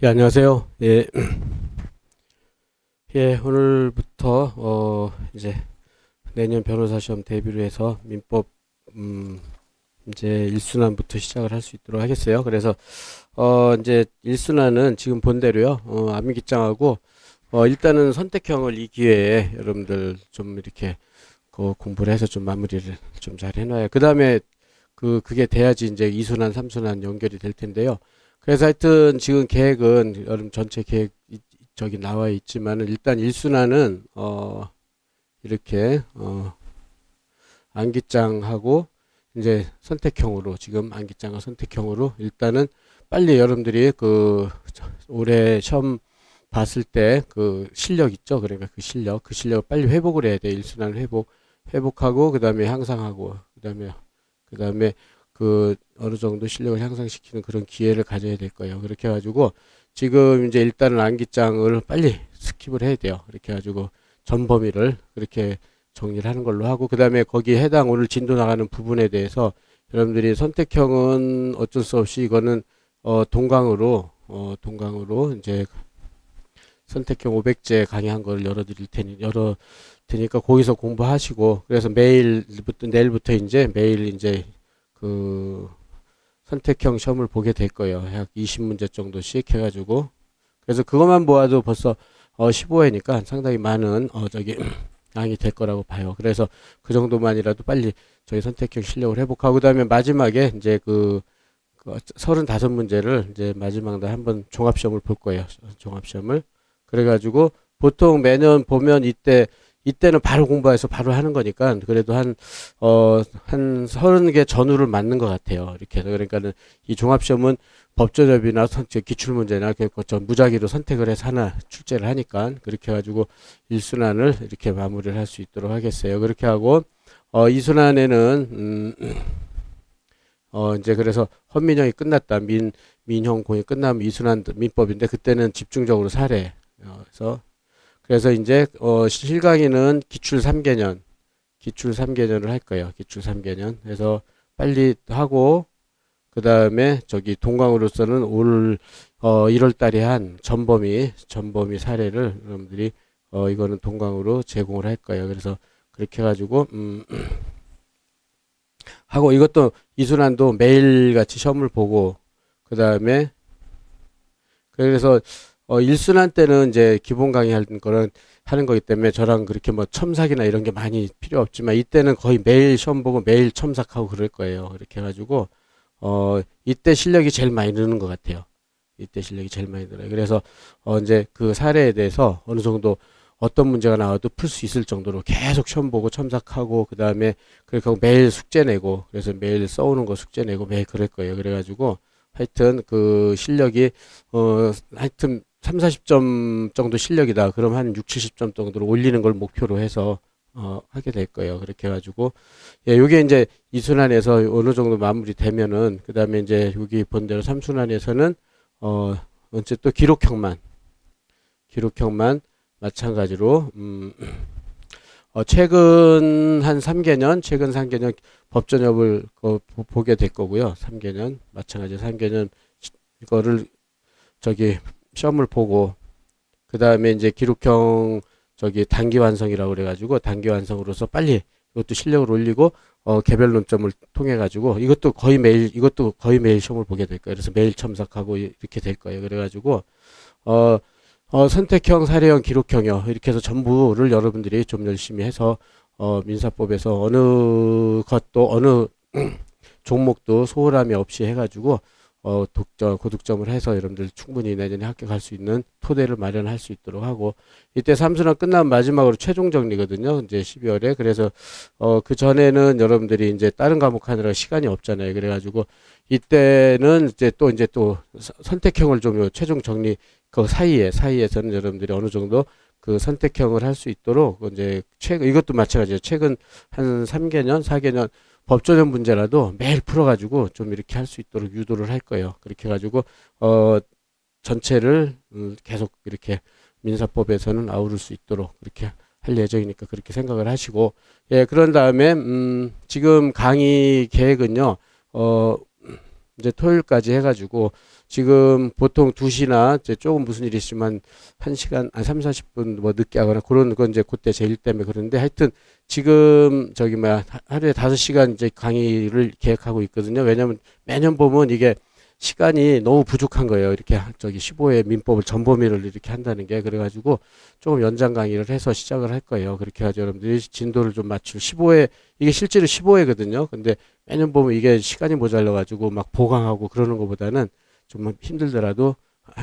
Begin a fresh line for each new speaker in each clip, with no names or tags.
예, 안녕하세요. 예, 예, 오늘부터, 이제 내년 변호사 시험 대비를 해서 민법, 이제 1순환부터 시작을 할 수 있도록 하겠어요. 그래서, 이제 1순환은 지금 본대로요, 암기장하고, 일단은 선택형을 이 기회에 여러분들 좀 이렇게, 공부를 해서 좀 마무리를 좀 잘 해놔요. 그 다음에, 그게 돼야지 이제 2순환, 3순환 연결이 될 텐데요. 그래서 하여튼 지금 계획은 여러분 전체 계획 저기 나와 있지만은 일단 1순환은 이렇게 암기장하고 이제 선택형으로 지금 암기장과 선택형으로 일단은 빨리 여러분들이 올해 시험 봤을 때 그 실력 있죠. 그러니까 그 실력을 빨리 회복을 해야 돼. 1순환 회복하고 그다음에 향상하고 그다음에 어느 정도 실력을 향상시키는 그런 기회를 가져야 될 거예요. 그렇게 해가지고 지금 이제 일단은 암기장을 빨리 스킵을 해야 돼요. 이렇게 해가지고 전 범위를 그렇게 정리를 하는 걸로 하고 그 다음에 거기에 해당 오늘 진도 나가는 부분에 대해서 여러분들이 선택형은 어쩔 수 없이 이거는 동강으로 이제 선택형 500제 강의한 걸 열어 테니까 거기서 공부하시고 그래서 내일부터 이제 매일 이제 그 선택형 시험을 보게 될 거예요. 약 20문제 정도씩 해가지고 그래서 그것만 보아도 벌써 15회니까 상당히 많은 양이 될 거라고 봐요. 그래서 그 정도만이라도 빨리 저희 선택형 실력을 회복하고 그다음에 마지막에 이제 35문제를 이제 마지막 날 한번 종합시험을 볼 거예요. 종합시험을 그래가지고 보통 매년 보면 이때는 바로 공부해서 바로 하는 거니까 그래도 한 30개 전후를 맞는 것 같아요. 이렇게 해서 그러니까는 이 종합시험은 법조접이나 기출문제나 무작위로 선택을 해서 하나 출제를 하니까 그렇게 해가지고 1순환을 이렇게 마무리를 할 수 있도록 하겠어요. 그렇게 하고 2순환에는 이제 그래서 헌민형이 끝났다. 민형 공이 끝나면 2순환 민법인데 그때는 집중적으로 사례 그래서 이제 실강의는 기출 3개년을 할 거예요. 기출 3개년 해서 빨리 하고 그 다음에 동강으로서는 올 1월 달에 한 전범위 사례를 여러분들이 이거는 동강으로 제공을 할 거예요. 그래서 그렇게 해가지고 하고 이것도 이순환도 매일같이 시험을 보고 그 다음에 그래서 1순환 때는 이제 기본 강의 하는 거기 때문에 저랑 그렇게 뭐 첨삭이나 이런 게 많이 필요 없지만 이때는 거의 매일 시험 보고 매일 첨삭하고 그럴 거예요. 이렇게 해가지고 이때 실력이 제일 많이 느는 것 같아요. 이때 실력이 제일 많이 늘어요. 그래서 이제 그 사례에 대해서 어느 정도 어떤 문제가 나와도 풀 수 있을 정도로 계속 시험 보고 첨삭하고 그 다음에 그렇게 하고 매일 숙제 내고 그래서 매일 써오는 거 숙제 내고 매일 그럴 거예요. 그래가지고 하여튼 그 실력이 하여튼 3, 40점 정도 실력이다. 그럼 한 6, 70점 정도로 올리는 걸 목표로 해서 하게 될 거예요. 그렇게 해가지고 예, 요게 이제 2순환에서 어느 정도 마무리 되면은 그 다음에 이제 여기 본대로 3순환에서는 이제 또 기록형만 마찬가지로 최근 3개년 법전협을 보게 될 거고요. 3개년 마찬가지 3개년 이거를 시험을 보고 그 다음에 이제 기록형 단기 완성이라고 그래가지고 단기 완성으로서 빨리 이것도 실력을 올리고 개별 논점을 통해 가지고 이것도 거의 매일 시험을 보게 될 거예요. 그래서 매일 첨삭하고 이렇게 될 거예요. 그래가지고 선택형, 사례형, 기록형이요. 이렇게 해서 전부를 여러분들이 좀 열심히 해서 민사법에서 어느 종목도 소홀함이 없이 해가지고 고득점을 해서 여러분들 충분히 내년에 합격할 수 있는 토대를 마련할 수 있도록 하고 이때 3순환 끝나면 마지막으로 최종 정리거든요. 이제 12월에 그래서 그 전에는 여러분들이 이제 다른 과목 하느라 시간이 없잖아요. 그래가지고 이때는 이제 또 선택형을 좀 최종 정리 그 사이에서는 여러분들이 어느 정도 그 선택형을 할 수 있도록 이제 이것도 마찬가지예요. 최근 한 3개년, 4개년 법조전 문제라도 매일 풀어가지고 좀 이렇게 할 수 있도록 유도를 할 거예요. 그렇게 해가지고 전체를 계속 이렇게 민사법에서는 아우를 수 있도록 그렇게 할 예정이니까 그렇게 생각을 하시고 예 그런 다음에 지금 강의 계획은요 이제 토요일까지 해가지고 지금 보통 2시나 이제 조금 무슨 일이 있으면 1시간, 3, 40분 뭐 늦게 하거나 그런 건 이제 그때 제 일 때문에 그런데 하여튼 지금 저기 뭐야 하루에 5시간 이제 강의를 계획하고 있거든요. 왜냐면 매년 보면 이게 시간이 너무 부족한 거예요. 이렇게 저기 15회 민법을 전범위를 이렇게 한다는 게 그래가지고 조금 연장 강의를 해서 시작을 할 거예요. 그렇게 해가지고 여러분들이 진도를 좀 맞출 15회 이게 실제로 15회거든요. 근데 매년 보면 이게 시간이 모자라가지고 막 보강하고 그러는 것보다는 좀 힘들더라도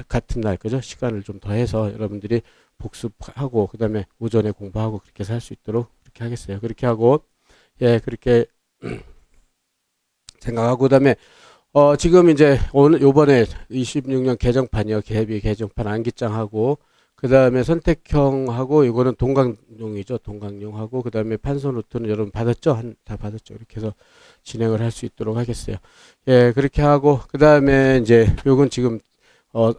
같은 날 그죠? 시간을 좀 더해서 여러분들이 복습하고 그다음에 오전에 공부하고 그렇게 해서 할 수 있도록 그렇게 하겠어요. 그렇게 하고 예 그렇게 생각하고 그다음에 지금 이제 오늘 요번에 26년 개정판이요. 개비 개정판 안기장하고 그다음에 선택형하고 이거는 동강용이죠. 동강용하고 그다음에 판서노트는 여러분 받았죠? 다 받았죠. 이렇게 해서 진행을 할 수 있도록 하겠어요. 예, 그렇게 하고 그다음에 이제 요건 지금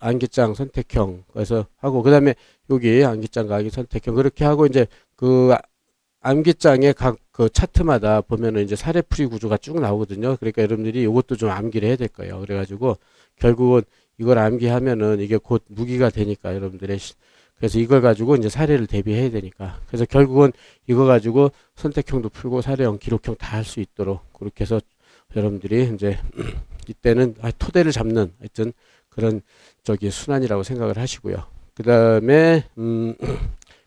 안기장 선택형 그래서 하고 그다음에 여기 안기장 가기 선택형 그렇게 하고 이제 그 암기장의 각 그 차트마다 보면은 이제 사례풀이 구조가 쭉 나오거든요. 그러니까 여러분들이 이것도 좀 암기를 해야 될 거예요. 그래가지고 결국은 이걸 암기하면은 이게 곧 무기가 되니까 여러분들의 그래서 이걸 가지고 이제 사례를 대비해야 되니까 그래서 결국은 이거 가지고 선택형도 풀고 사례형, 기록형 다 할 수 있도록 그렇게 해서 여러분들이 이제 이때는 토대를 잡는 하여튼 그런 저기 순환이라고 생각을 하시고요. 그 다음에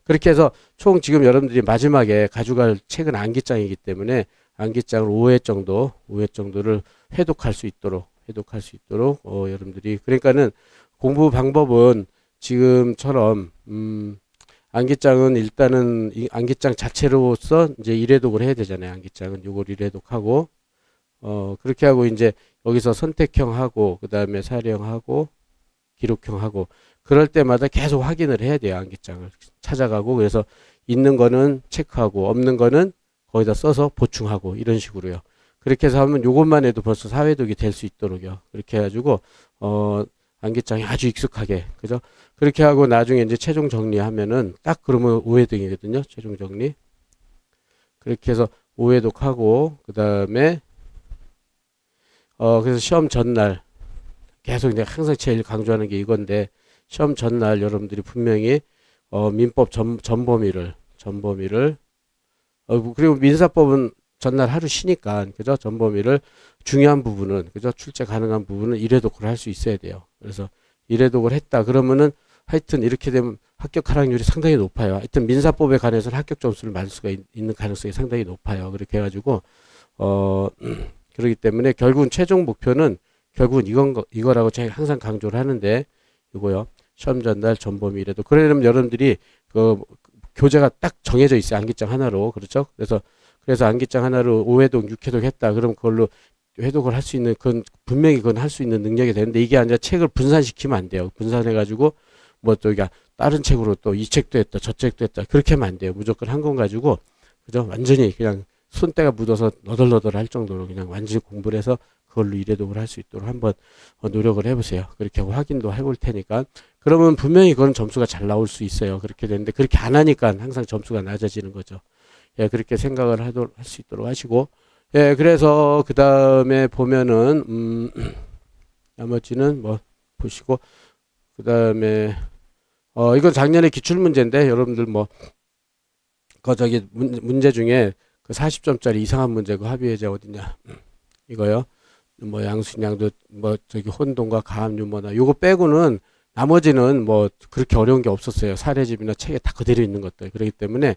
그렇게 해서 총 지금 여러분들이 마지막에 가져갈 책은 안기장이기 때문에 안기장을 5회 정도를 회독할 수 있도록 여러분들이 그러니까는 공부 방법은 지금처럼 안기장은 일단은 이 안기장 자체로서 이제 1회독을 해야 되잖아요. 안기장은 요걸 1회독하고 그렇게 하고 이제 여기서 선택형하고 그다음에 사례형하고 기록형하고 그럴 때마다 계속 확인을 해야 돼요. 안기장을 찾아가고 그래서 있는 거는 체크하고 없는 거는 거기다 써서 보충하고 이런 식으로요. 그렇게 해서 하면 요것만 해도 벌써 사회독이 될 수 있도록요. 그렇게 해가지고 안기장이 아주 익숙하게 그죠? 그렇게 하고 나중에 이제 최종 정리하면은 딱 그러면 5회독이거든요. 최종 정리. 그렇게 해서 5회독 하고 그 다음에 그래서 시험 전날 계속 이제 항상 제일 강조하는 게 이건데 시험 전날 여러분들이 분명히 민법 전범위를 그리고 민사법은 전날 하루 쉬니까 그죠? 전범위를 중요한 부분은 그죠? 출제 가능한 부분은 1회독을 할 수 있어야 돼요. 그래서 1회독을 했다 그러면은 하여튼 이렇게 되면 합격 하락률이 상당히 높아요. 하여튼 민사법에 관해서는 합격 점수를 맞을 수가 있는 가능성이 상당히 높아요. 그렇게 해가지고 그렇기 때문에 결국은 최종 목표는 결국은 이거라고 제가 항상 강조를 하는데 이거요. 시험 전날 전범위 이래도 그러려면 여러분들이 그 교재가 딱 정해져 있어요. 안기장 하나로 그렇죠? 그래서 안기장 하나로 5회독 6회독 했다. 그럼 그걸로 회독을 할 수 있는 그건 분명히 그건 할 수 있는 능력이 되는데 이게 아니라 책을 분산시키면 안 돼요. 분산해 가지고 뭐 또 이게 다른 책으로 또 이 책도 했다 저 책도 했다 그렇게 하면 안 돼요. 무조건 한 권 가지고 그죠? 완전히 그냥 손때가 묻어서 너덜너덜 할 정도로 그냥 완전히 공부를 해서 그걸로 1회독을 할 수 있도록 한번 노력을 해보세요. 그렇게 하고 확인도 해볼 테니까 그러면 분명히 그건 점수가 잘 나올 수 있어요. 그렇게 되는데 그렇게 안 하니까 항상 점수가 낮아지는 거죠. 예, 그렇게 생각을 할 수 있도록 하시고 예, 그래서 그 다음에 보면은 나머지는 뭐 보시고 그 다음에 이건 작년에 기출문제인데 여러분들 뭐 저기 문제 중에 그 40점짜리 이상한 문제고 합의해제 어디냐 이거요. 뭐 양순양도 뭐 저기 혼동과 가압 유머나 요거 빼고는 나머지는 뭐 그렇게 어려운 게 없었어요. 사례집이나 책에 다 그대로 있는 것들. 그렇기 때문에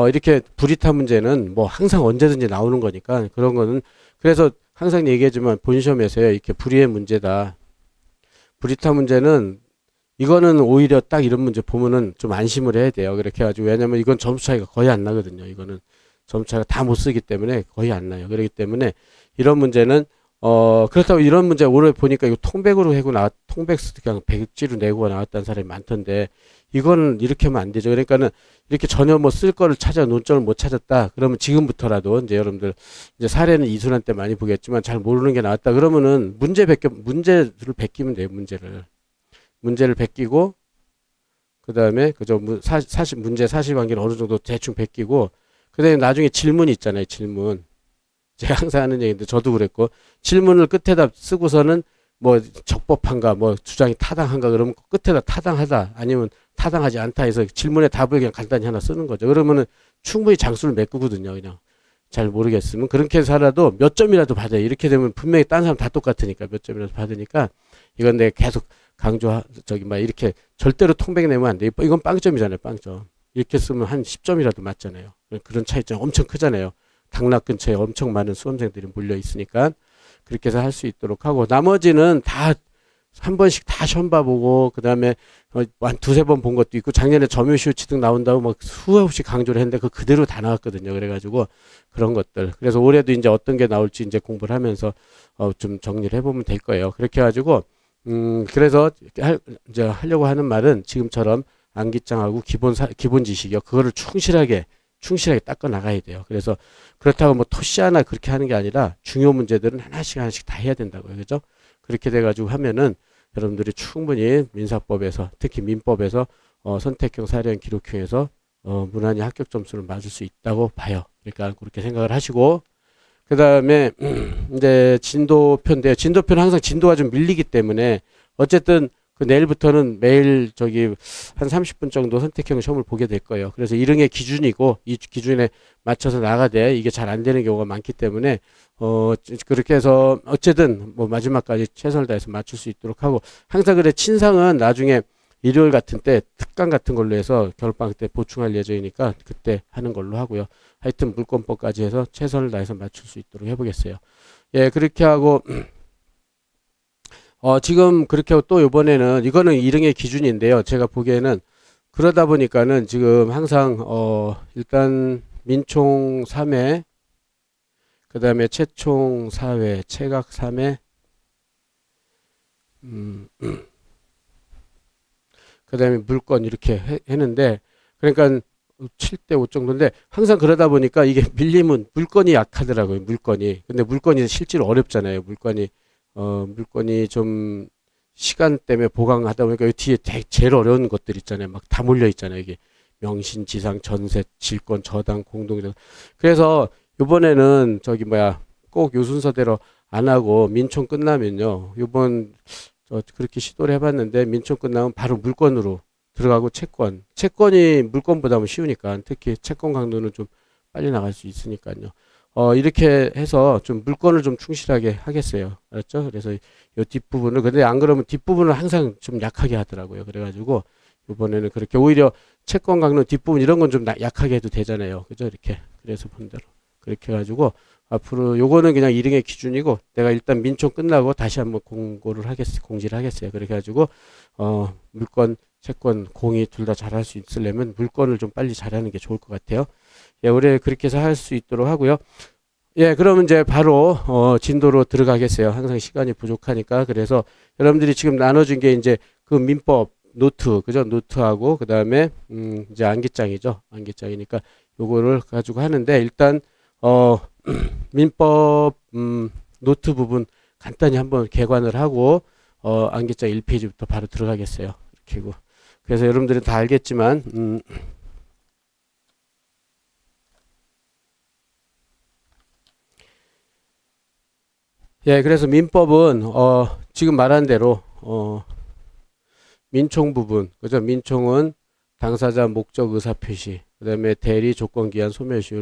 이렇게 불이타 문제는 뭐 항상 언제든지 나오는 거니까 그런 거는 그래서 항상 얘기하지만 본시험에서요. 이렇게 불이의 문제다. 불이타 문제는 이거는 오히려 딱 이런 문제 보면은 좀 안심을 해야 돼요. 그렇게 해가지고 왜냐면 이건 점수 차이가 거의 안 나거든요. 이거는 점수 차이가 다 못 쓰기 때문에 거의 안 나요. 그렇기 때문에 이런 문제는 그렇다고 이런 문제 올해 보니까 이거 통백으로 해고 통백 그냥 백지로 내고 나왔다는 사람이 많던데 이거는 이렇게 하면 안 되죠. 그러니까는 이렇게 전혀 뭐 쓸 거를 논점을 못 찾았다. 그러면 지금부터라도 이제 여러분들 이제 사례는 이순환 때 많이 보겠지만 잘 모르는 게 나왔다. 그러면은 문제를 베끼면 돼요. 문제를 베끼고 그 다음에 그저 문제 사실관계를 어느 정도 대충 베끼고 그 다음에 나중에 질문이 있잖아요. 질문. 제가 항상 하는 얘기인데 저도 그랬고 질문을 끝에다 쓰고서는 뭐 적법한가 뭐 주장이 타당한가 그러면 끝에다 타당하다 아니면 타당하지 않다 해서 질문의 답을 그냥 간단히 하나 쓰는 거죠. 그러면은 충분히 장수를 메꾸거든요. 그냥 잘 모르겠으면 그렇게 해서라도 몇 점이라도 받아요. 이렇게 되면 분명히 딴 사람 다 똑같으니까 몇 점이라도 받으니까 이건 내가 계속 저기 막 이렇게 절대로 통백 내면 안 돼. 이건 빵점이잖아요. 빵점. 이렇게 쓰면 한 10점이라도 맞잖아요. 그런 차이점 엄청 크잖아요. 당락 근처에 엄청 많은 수험생들이 몰려 있으니까 그렇게 해서 할 수 있도록 하고 나머지는 다 한 번씩 다 시험 봐보고 그 다음에 한 두세 번 본 것도 있고 작년에 점유시효 취득 나온다고 막 수없이 강조를 했는데 그 그대로 다 나왔거든요. 그래가지고 그런 것들 그래서 올해도 이제 어떤 게 나올지 이제 공부를 하면서 좀 정리를 해보면 될 거예요. 그렇게 해가지고 그래서 이제 하려고 하는 말은 지금처럼 암기장하고 기본 지식이요. 그거를 충실하게 닦아 나가야 돼요. 그래서 그렇다고 뭐 토시 하나 그렇게 하는 게 아니라 중요 문제들은 하나씩 다 해야 된다고요. 그죠? 그렇게 돼가지고 하면은 여러분들이 충분히 민사법에서 특히 민법에서 선택형 사례형 기록형에서 무난히 합격 점수를 맞을 수 있다고 봐요. 그러니까 그렇게 생각을 하시고 그 다음에 이제 진도표인데요. 진도표는 항상 진도가 좀 밀리기 때문에 어쨌든 그 내일부터는 매일 저기 한 30분 정도 선택형 시험을 보게 될 거예요. 그래서 1등의 기준이고 이 기준에 맞춰서 나가되 이게 잘 안 되는 경우가 많기 때문에 그렇게 해서 어쨌든 뭐 마지막까지 최선을 다해서 맞출 수 있도록 하고 항상 그래 친상은 나중에 일요일 같은 때 특강 같은 걸로 해서 겨울방학 때 보충할 예정이니까 그때 하는 걸로 하고요. 하여튼 물권법까지 해서 최선을 다해서 맞출 수 있도록 해보겠어요. 예, 그렇게 하고 지금 그렇게 하고 또 이번에는 이거는 2등의 기준인데요. 제가 보기에는 그러다 보니까는 지금 항상 일단 민총 3회 그 다음에 채총 4회 채각 3회 그 다음에 물건 이렇게 했는데 그러니까 7대 5 정도인데 항상 그러다 보니까 이게 밀리면 물건이 약하더라고요. 물건이. 근데 물건이 실제로 어렵잖아요. 물건이 좀 시간 때문에 보강하다 보니까 이 뒤에 제일 어려운 것들 있잖아요. 막 다 몰려 있잖아요. 이게 명신, 지상, 전세, 질권, 저당, 공동정. 그래서 이번에는 저기 꼭 요 순서대로 안 하고 민총 끝나면요. 그렇게 시도를 해봤는데 민총 끝나면 바로 물건으로 들어가고 채권이 물건보다는 쉬우니까 특히 채권 강도는 좀 빨리 나갈 수 있으니까요. 이렇게 해서 좀 물건을 좀 충실하게 하겠어요. 알았죠? 그래서 이 뒷부분을, 근데 안 그러면 뒷부분을 항상 좀 약하게 하더라고요. 그래가지고, 이번에는 그렇게 오히려 채권 강론 뒷부분 이런 건 좀 약하게 해도 되잖아요. 그죠? 이렇게. 그래서 본대로. 그렇게 해가지고, 앞으로 요거는 그냥 1등의 기준이고, 내가 일단 민총 끝나고 다시 한번 공지를 하겠어요. 그렇게 해가지고, 물건, 채권, 공이 둘 다 잘할 수 있으려면 물건을 좀 빨리 잘하는 게 좋을 것 같아요. 예, 올해 그렇게 해서 할 수 있도록 하고요. 예, 그러면 이제 바로 진도로 들어가겠어요. 항상 시간이 부족하니까. 그래서 여러분들이 지금 나눠준 게 이제 그 민법 노트, 그죠? 노트하고 그다음에 이제 암기장이죠. 암기장이니까 요거를 가지고 하는데 일단 민법 노트 부분 간단히 한번 개관을 하고 암기장 1페이지부터 바로 들어가겠어요. 이렇게고. 그래서 여러분들은 다 알겠지만 예, 그래서 민법은 지금 말한 대로 민총 부분, 그죠? 민총은 당사자 목적 의사 표시, 그다음에 대리 조건 기한 소멸시효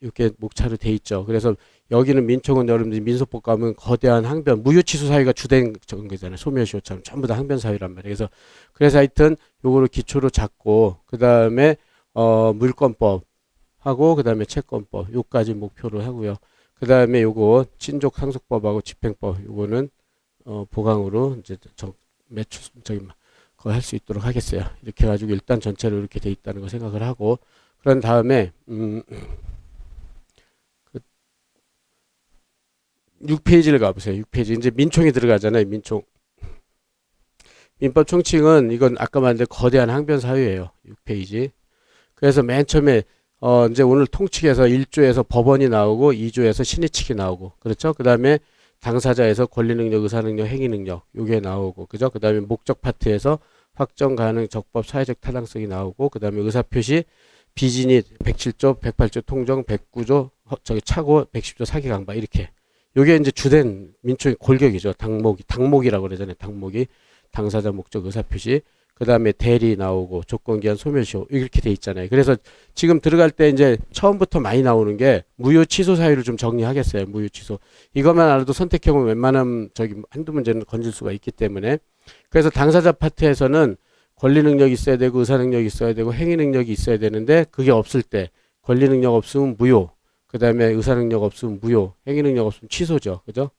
이렇게 목차로 돼 있죠. 그래서 여기는 민총은 여러분들이 민소법 가면 거대한 항변, 무효치수 사유가 주된 거잖아요. 소멸시효처럼 전부 다 항변 사유란 말이에요. 그래서 하여튼 요거를 기초로 잡고 그다음에 물권법 하고 그다음에 채권법 요까지 목표로 하고요. 그 다음에 요거 친족 상속법하고 집행법 요거는 보강으로 이제 그거 할 수 있도록 하겠어요. 이렇게 해가지고 일단 전체로 이렇게 돼 있다는 거 생각을 하고 그런 다음에 6페이지를 가보세요. 6페이지 이제 민총이 들어가잖아요. 민법 총칙은 이건 아까 말한 거대한 항변 사유예요. 6페이지. 그래서 맨 처음에 이제 오늘 통칙에서 1조에서 법원이 나오고 2조에서 신의칙이 나오고 그렇죠? 그 다음에 당사자에서 권리능력, 의사능력, 행위능력 요게 나오고 그죠? 그 다음에 목적 파트에서 확정 가능, 적법, 사회적 타당성이 나오고 그 다음에 의사표시, 비진이 107조, 108조 통정, 109조 차고, 110조 사기강박 이렇게 요게 이제 주된 민초의 골격이죠. 당목이라고 그러잖아요. 당목이 당사자 목적 의사표시. 그 다음에 대리 나오고 조건기한 소멸시효 이렇게 돼 있잖아요. 그래서 지금 들어갈 때 이제 처음부터 많이 나오는 게 무효 취소 사유를 좀 정리하겠어요. 무효 취소. 이것만 알아도 선택형은 웬만하면 저기 한두 문제는 건질 수가 있기 때문에. 그래서 당사자 파트에서는 권리 능력이 있어야 되고 의사 능력이 있어야 되고 행위 능력이 있어야 되는데 그게 없을 때 권리 능력 없으면 무효. 그 다음에 의사 능력 없으면 무효. 행위 능력 없으면 취소죠. 그죠?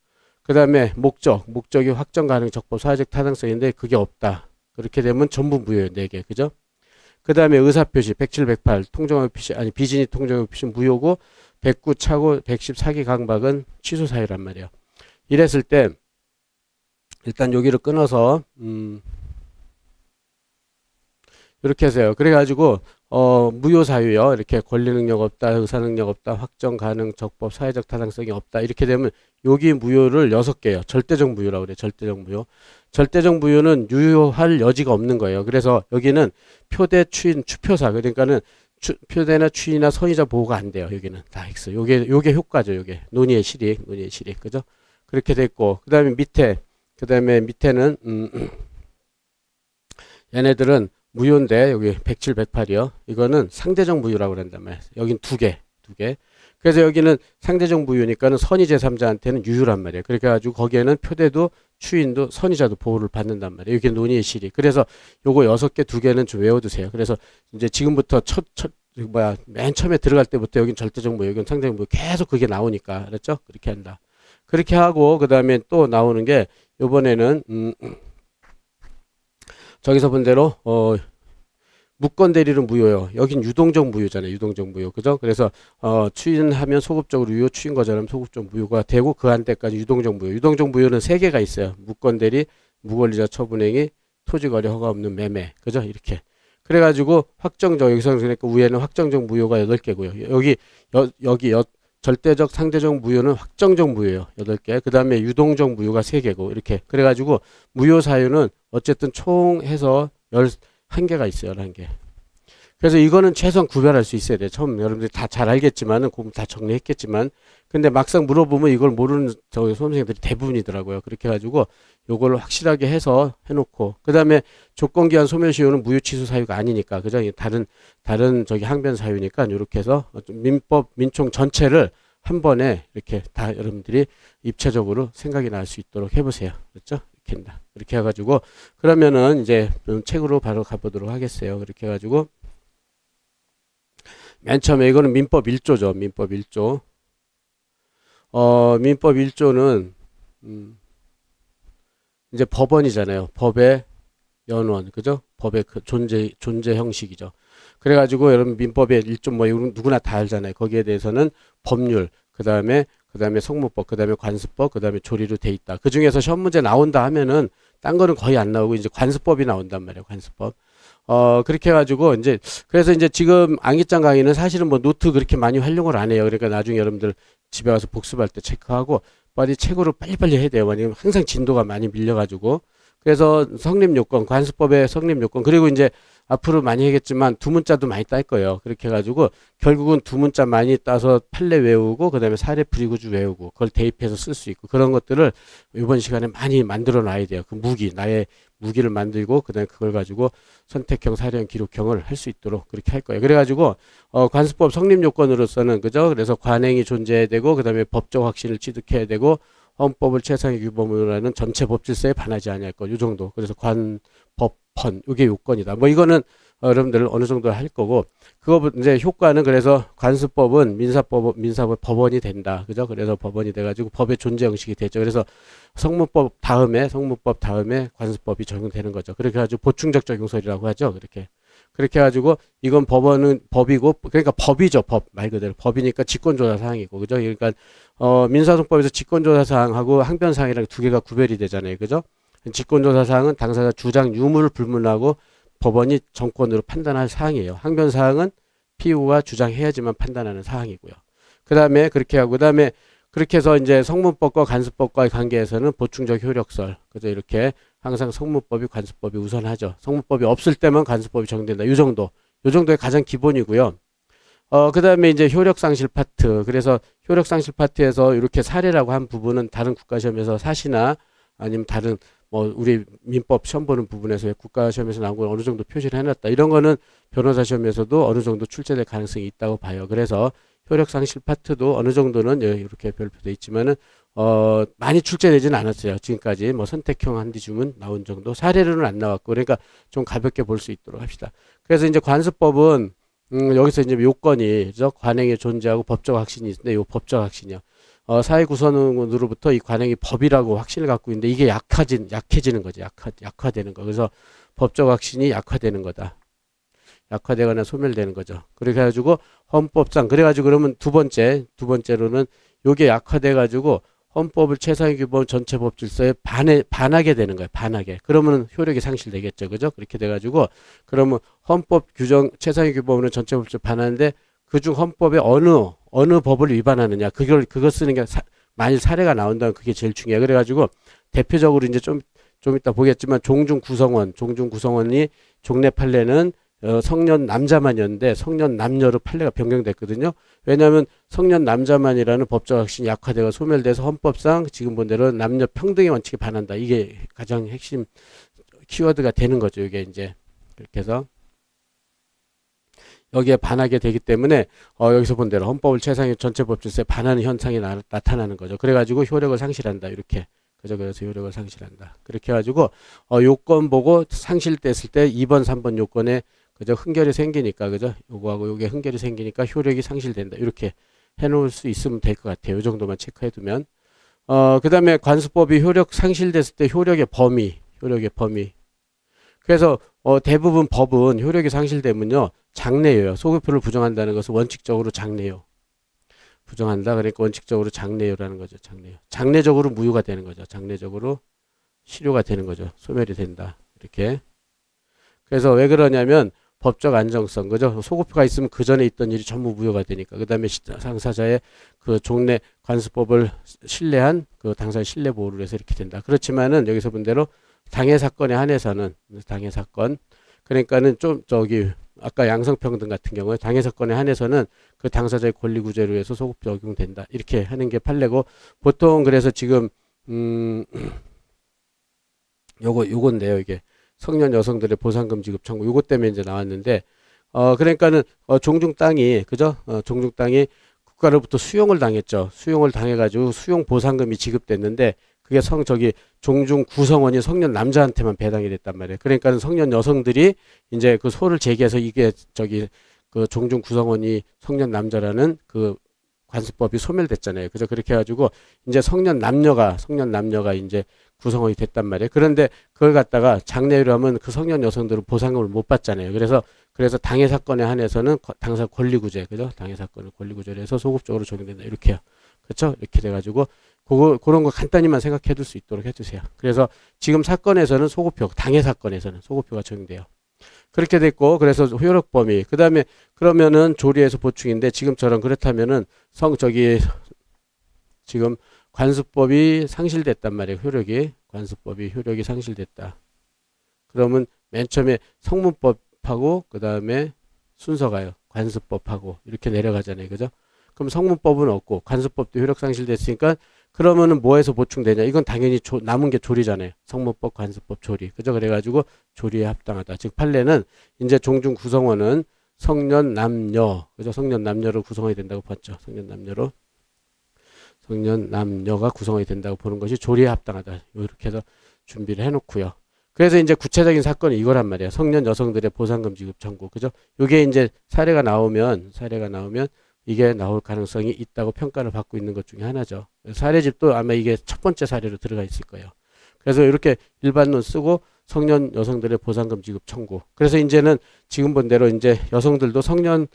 그 다음에 목적이 확정 가능 적법 사회적 타당성인데 그게 없다. 그렇게 되면 전부 무효예요. 4개. 그죠? 그 다음에 의사표시 107, 108 통정의 표시 아니 비진이 통정의 표시 무효고 109 차고 110 사기 강박은 취소 사유란 말이에요. 이랬을 때 일단 여기를 끊어서 이렇게 하세요. 그래가지고 무효 사유요. 이렇게 권리 능력 없다, 의사 능력 없다, 확정 가능, 적법, 사회적 타당성이 없다. 이렇게 되면 여기 무효를 6개예요. 절대적 무효라고 그래요. 절대적 무효. 절대적 무효는 유효할 여지가 없는 거예요. 그래서 여기는 표대, 추인, 추표사. 그러니까는 표대나 추인이나 선의자 보호가 안 돼요. 여기는 다 X. 요게 효과죠. 요게 논의의 실익. 그죠? 그렇게 됐고. 그 다음에 밑에는 얘네들은 무효인데 여기 107, 108이요. 이거는 상대적 무효라고 그런단 말이에요. 여긴 두 개. 그래서 여기는 상대적 무효니까는 선의 제3자한테는 유효란 말이에요. 그렇게 해가지고 거기에는 표대도 추인도 선의자도 보호를 받는단 말이에요. 이게 논의의 실익. 그래서 요거 6개 2개는 좀 외워두세요. 그래서 이제 지금부터 맨 처음에 들어갈 때부터 여긴 절대적 무효, 여긴 상대적 무효 계속 그게 나오니까. 알았죠? 그렇게 한다. 그렇게 하고 그 다음에 또 나오는 게 요번에는 저기서 본 대로 무권 대리는 무효요. 여긴 유동적 무효잖아요. 유동적 무효. 그죠? 그래서 추인하면 소급적으로 유효, 추인 거절하면 소급적 무효가 되고 그 한때까지 유동적 무효. 유동적 무효는 3개가 있어요. 무권 대리, 무권리자 처분행위, 토지 거래 허가 없는 매매. 그죠? 이렇게. 그래가지고 확정적 여기서 그러니까 위에는 확정적 무효가 8개고요. 여기 절대적 상대적 무효는 확정적 무효예요. 8개. 그 다음에 유동적 무효가 3개고 이렇게. 그래가지고 무효 사유는 어쨌든 총 해서 11개가 있어요. 11개. 그래서 이거는 최소한 구별할 수 있어야 돼요. 처음 여러분들이 다 잘 알겠지만은 다 정리했겠지만 근데 막상 물어보면 이걸 모르는 저희 수험생들이 대부분이더라고요. 그렇게 해가지고 요걸 확실하게 해서 해놓고 그 다음에 조건기한 소멸시효는 무효 취소 사유가 아니니까 그죠? 다른 저기 항변 사유니까 이렇게 해서 민총 전체를 한 번에 이렇게 다 여러분들이 입체적으로 생각이 날 수 있도록 해보세요. 그렇죠? 이렇게 해가지고 그러면은 이제 책으로 바로 가보도록 하겠어요. 그렇게 해가지고 맨 처음에 이거는 민법 1조죠. 민법 1조. 민법 1조는 이제 법원이잖아요. 법의 연원, 그죠? 법의 그 존재 형식이죠. 그래가지고 여러분 민법의 1조 뭐 누구나 다 알잖아요. 거기에 대해서는 법률, 그 다음에 성무법, 그 다음에 관습법, 그 다음에 조리로 돼 있다. 그 중에서 시험 문제 나온다 하면은 딴 거는 거의 안 나오고 이제 관습법이 나온단 말이에요. 관습법. 그렇게 해가지고 그래서 이제 지금 암기장 강의는 사실은 뭐 노트 그렇게 많이 활용을 안 해요. 그러니까 나중에 여러분들 집에 가서 복습할 때 체크하고 빨리 책으로 빨리빨리 해야 돼요. 왜냐면 항상 진도가 많이 밀려가지고. 그래서 성립요건, 관습법의 성립요건, 그리고 이제 앞으로 많이 하겠지만 두문자도 많이 딸 거예요. 그렇게 해가지고 결국은 두문자 많이 따서 판례 외우고 그 다음에 사례 불이구주 외우고 그걸 대입해서 쓸 수 있고 그런 것들을 이번 시간에 많이 만들어 놔야 돼요. 그 나의 무기를 만들고 그 다음에 그걸 가지고 선택형, 사례형, 기록형을 할 수 있도록 그렇게 할 거예요. 그래가지고 관습법 성립요건으로서는 그죠? 그래서 관행이 존재해야 되고 그 다음에 법적 확신을 취득해야 되고 헌법을 최상의 규범으로 하는 전체 법질서에 반하지 아니할 것. 요 정도. 그래서 법헌 이게 요건이다. 뭐 이거는 여러분들 어느 정도 할 거고 그거 이제 효과는 그래서 관습법은 민사법 법원이 된다. 그죠? 그래서 법원이 돼가지고 법의 존재 형식이 되죠. 그래서 성무법 다음에 관습법이 적용되는 거죠. 그렇게 해가지고 보충적 적용설이라고 하죠. 그렇게 해가지고 이건 법원은 법이고 그러니까 법이죠. 법 말 그대로 법이니까 직권조사 사항이고 그죠? 그러니까 민사소송법에서 직권조사 사항하고 항변사항이랑 두 개가 구별이 되잖아요. 그죠? 직권조사 사항은 당사자 주장 유무를 불문하고 법원이 정권으로 판단할 사항이에요. 항변사항은 피고가 주장해야지만 판단하는 사항이고요. 그 다음에 그렇게 하고 그렇게 해서 이제 성문법과 관습법과의 관계에서는 보충적 효력설. 그죠? 이렇게 항상 성문법이 관습법이 우선하죠. 성문법이 없을 때만 관습법이 적용된다. 요 정도의 가장 기본이고요. 그 다음에 이제 효력상실 파트. 그래서 효력상실 파트에서 이렇게 사례라고 한 부분은 다른 국가시험에서 사시나 아니면 다른 뭐 우리 민법 시험 보는 부분에서 국가시험에서 나온 걸 어느 정도 표시를 해놨다. 이런 거는 변호사 시험에서도 어느 정도 출제될 가능성이 있다고 봐요. 그래서 효력상실 파트도 어느 정도는 이렇게 별표돼 있지만은 많이 출제되지는 않았어요. 지금까지 뭐 선택형 한디주문 나온 정도 사례로는 안 나왔고 그러니까 좀 가볍게 볼 수 있도록 합시다. 그래서 이제 관습법은 여기서 이제 요건이 관행에 존재하고 법적 확신이 있는데 요 법적 확신이요. 사회 구성원으로부터 이 관행이 법이라고 확신을 갖고 있는데 이게 약해지는 거죠. 약화되는 거. 그래서 법적 확신이 약화되는 거다. 약화되거나 소멸되는 거죠. 그래가지고 헌법상 그래가지고 그러면 두 번째로는 요게 약화돼가지고 헌법을 최상위 규범 전체 법 질서에 반하게 되는 거예요. 반하게. 그러면 효력이 상실되겠죠. 그죠? 그렇게 돼가지고 그러면 헌법 규정 최상위 규범은 전체 법 질서 반하는데 그중 헌법의 어느 법을 위반하느냐. 그거 쓰는 게 만일 사례가 나온다면 그게 제일 중요해요. 그래가지고 대표적으로 이제 좀 이따 보겠지만 종중 구성원이 종래 판례는 성년 남자만이었는데 성년 남녀로 판례가 변경됐거든요. 왜냐하면 성년 남자만이라는 법적 확신이 약화되고 소멸돼서 헌법상 지금 본 대로 남녀 평등의 원칙에 반한다. 이게 가장 핵심 키워드가 되는 거죠. 이게 이제 그렇게 해서 여기에 반하게 되기 때문에 여기서 본 대로 헌법을 최상위 전체 법 질서에 반하는 현상이 나타나는 거죠. 그래가지고 효력을 상실한다. 이렇게. 그죠? 그래서 효력을 상실한다. 그렇게 해가지고 요건 보고 상실됐을 때 2번, 3번 요건에 그죠? 흥결이 생기니까 그죠? 요거하고 요게 흥결이 생기니까 효력이 상실된다. 이렇게 해놓을 수 있으면 될 것 같아요. 요 정도만 체크해두면. 그 다음에 관습법이 효력 상실됐을 때 효력의 범위. 그래서 대부분 법은 효력이 상실되면요. 장래예요. 소급표를 부정한다는 것은 원칙적으로 장래요. 부정한다. 그러니까 원칙적으로 장래요라는 거죠. 장래적으로 무효가 되는 거죠. 장래적으로 실효가 되는 거죠. 소멸이 된다. 이렇게. 그래서 왜 그러냐면 법적 안정성, 그죠? 소급표가 있으면 그 전에 있던 일이 전부 무효가 되니까. 그 다음에 당사자의 그 종래 관습법을 신뢰한 그 당사의 신뢰 보호를 해서 이렇게 된다. 그렇지만은 여기서 본 대로 당해 사건에 한해서는 당해 사건, 그러니까는 좀 아까 양성평등 같은 경우에 당해 사건에 한해서는 그 당사자의 권리 구제로 해서 소급 적용된다. 이렇게 하는 게 판례고 보통 그래서 지금 요건데요. 이게 성년 여성들의 보상금 지급 청구 요것 때문에 이제 나왔는데 그러니까는 종중 땅이 그죠? 종중 땅이 국가로부터 수용을 당했죠. 수용을 당해가지고 수용 보상금이 지급됐는데 그게 종중 구성원이 성년 남자한테만 배당이 됐단 말이에요. 그러니까 성년 여성들이 이제 그 소를 제기해서 이게 그 종중 구성원이 성년 남자라는 그 관습법이 소멸됐잖아요. 그죠? 그렇게 해가지고 이제 성년 남녀가 이제 구성원이 됐단 말이에요. 그런데 그걸 갖다가 장래로 하면 그 성년 여성들은 보상금을 못 받잖아요. 그래서 당해 사건에 한해서는 당사 권리구제, 그죠? 당해 사건을 권리구제를 해서 소급적으로 적용된다. 이렇게요. 그렇죠? 이렇게 돼가지고 그런 거 간단히만 생각해 둘 수 있도록 해주세요. 그래서 지금 사건에서는 당해 사건에서는 소급표가 적용돼요. 그렇게 됐고, 그래서 효력 범위. 그 다음에 그러면은 조리에서 보충인데 지금처럼 그렇다면은 지금 관습법이 상실됐단 말이에요. 관습법이 효력이 상실됐다. 그러면 맨 처음에 성문법하고 그 다음에 순서가요. 관습법하고 이렇게 내려가잖아요. 그죠? 그럼 성문법은 없고 관습법도 효력 상실됐으니까 그러면은 뭐에서 보충되냐? 이건 당연히 남은 게 조리잖아요. 성문법, 관습법, 조리. 그죠? 그래가지고 조리에 합당하다. 즉 판례는 이제 종중 구성원은 성년 남녀, 그죠? 성년 남녀로 구성이 된다고 봤죠. 성년 남녀가 구성이 된다고 보는 것이 조리에 합당하다. 이렇게 해서 준비를 해놓고요. 그래서 이제 구체적인 사건이 이거란 말이에요. 성년 여성들의 보상금 지급 청구. 그죠? 요게 이제 사례가 나오면 이게 나올 가능성이 있다고 평가를 받고 있는 것 중에 하나죠. 사례집도 아마 이게 첫 번째 사례로 들어가 있을 거예요. 그래서 이렇게 일반론 쓰고 성년 여성들의 보상금 지급 청구. 그래서 이제는 지금 본 대로 이제 여성들도 성년